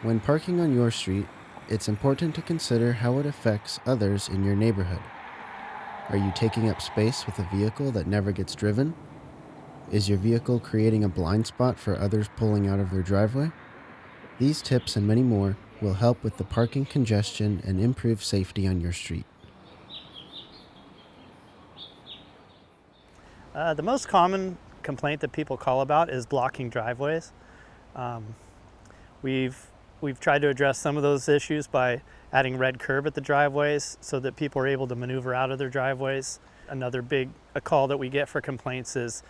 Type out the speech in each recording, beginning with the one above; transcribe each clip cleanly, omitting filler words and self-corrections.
When parking on your street, it's important to consider how it affects others in your neighborhood. Are you taking up space with a vehicle that never gets driven? Is your vehicle creating a blind spot for others pulling out of their driveway? These tips and many more will help with the parking congestion and improve safety on your street. The most common complaint that people call about is blocking driveways. Um, we've tried to address some of those issues by adding red curb at the driveways so that people are able to maneuver out of their driveways. Another big call that we get for complaints is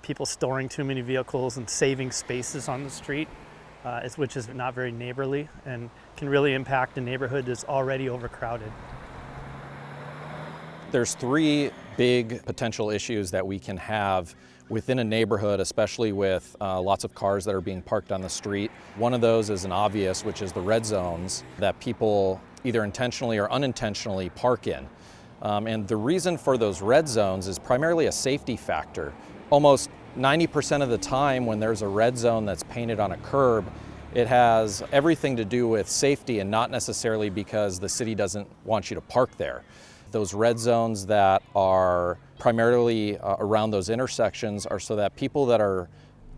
people storing too many vehicles and saving spaces on the street, which is not very neighborly and can really impact a neighborhood that's already overcrowded. There's three big potential issues that we can have within a neighborhood, especially with lots of cars that are being parked on the street. One of those is an obvious, which is the red zones that people either intentionally or unintentionally park in. And the reason for those red zones is primarily a safety factor. Almost 90% of the time when there's a red zone that's painted on a curb, it has everything to do with safety and not necessarily because the city doesn't want you to park there. Those red zones that are primarily around those intersections are so that people that are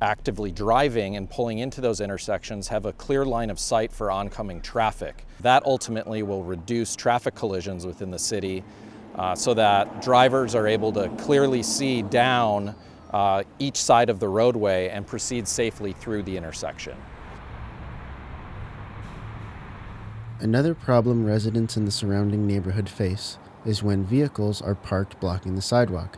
actively driving and pulling into those intersections have a clear line of sight for oncoming traffic. That ultimately will reduce traffic collisions within the city so that drivers are able to clearly see down each side of the roadway and proceed safely through the intersection. Another problem residents in the surrounding neighborhood face is when vehicles are parked blocking the sidewalk.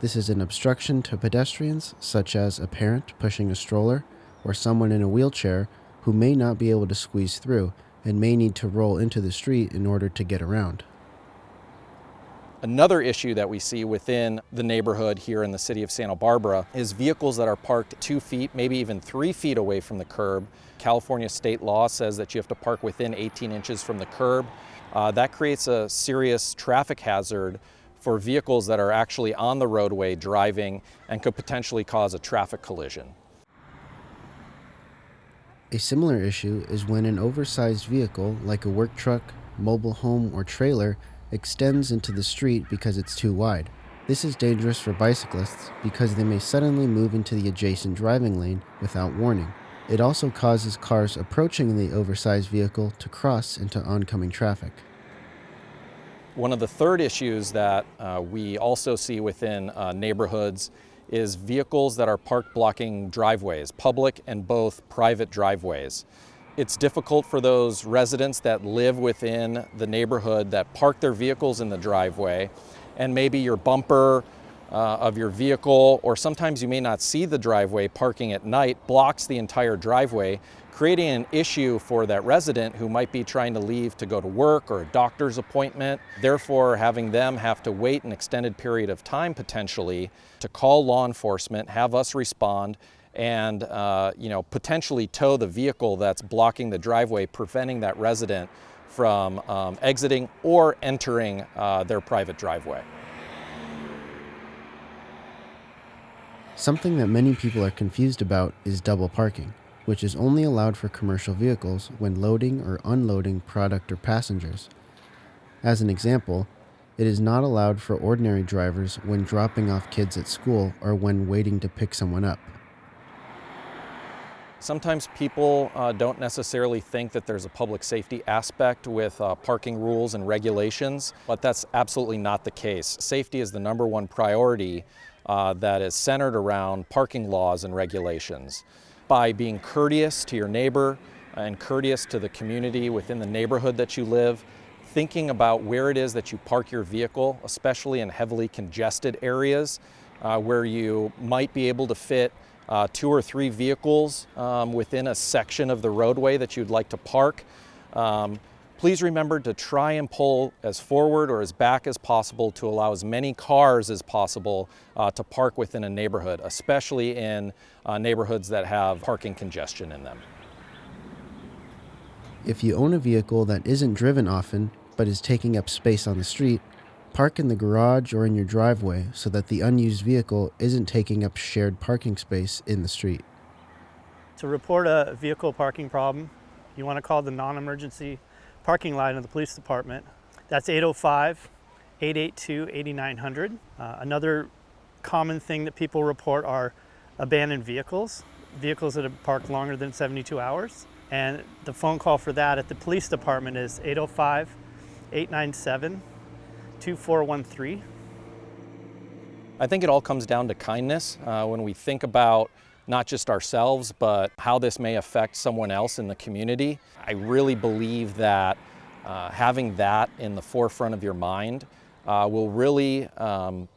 This is an obstruction to pedestrians, such as a parent pushing a stroller or someone in a wheelchair who may not be able to squeeze through and may need to roll into the street in order to get around. Another issue that we see within the neighborhood here in the city of Santa Barbara is vehicles that are parked 2 feet, maybe even 3 feet away from the curb. California state law says that you have to park within 18 inches from the curb. That creates a serious traffic hazard for vehicles that are actually on the roadway driving and could potentially cause a traffic collision. A similar issue is when an oversized vehicle, like a work truck, mobile home, or trailer, extends into the street because it's too wide. This is dangerous for bicyclists because they may suddenly move into the adjacent driving lane without warning. It also causes cars approaching the oversized vehicle to cross into oncoming traffic. One of the third issues that we also see within neighborhoods is vehicles that are parked blocking driveways, public and both private driveways. It's difficult for those residents that live within the neighborhood that park their vehicles in the driveway, and maybe your bumper of your vehicle, or sometimes you may not see the driveway parking at night, blocks the entire driveway, creating an issue for that resident who might be trying to leave to go to work or a doctor's appointment, therefore having them have to wait an extended period of time potentially to call law enforcement, have us respond, and potentially tow the vehicle that's blocking the driveway, preventing that resident from exiting or entering their private driveway. Something that many people are confused about is double parking, which is only allowed for commercial vehicles when loading or unloading product or passengers. As an example, it is not allowed for ordinary drivers when dropping off kids at school or when waiting to pick someone up. Sometimes people don't necessarily think that there's a public safety aspect with parking rules and regulations, but that's absolutely not the case. Safety is the number one priority that is centered around parking laws and regulations. By being courteous to your neighbor and courteous to the community within the neighborhood that you live, thinking about where it is that you park your vehicle, especially in heavily congested areas where you might be able to fit 2 or 3 vehicles within a section of the roadway that you'd like to park. Please remember to try and pull as forward or as back as possible to allow as many cars as possible to park within a neighborhood, especially in neighborhoods that have parking congestion in them. If you own a vehicle that isn't driven often but is taking up space on the street, park in the garage or in your driveway so that the unused vehicle isn't taking up shared parking space in the street. To report a vehicle parking problem, you want to call the non-emergency parking line of the police department. That's 805-882-8900. Another common thing that people report are abandoned vehicles that have parked longer than 72 hours. And the phone call for that at the police department is 805-897-2413. I think it all comes down to kindness when we think about not just ourselves, but how this may affect someone else in the community. I really believe that having that in the forefront of your mind will really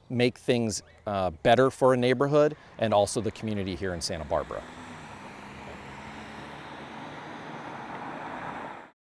make things better for a neighborhood and also the community here in Santa Barbara.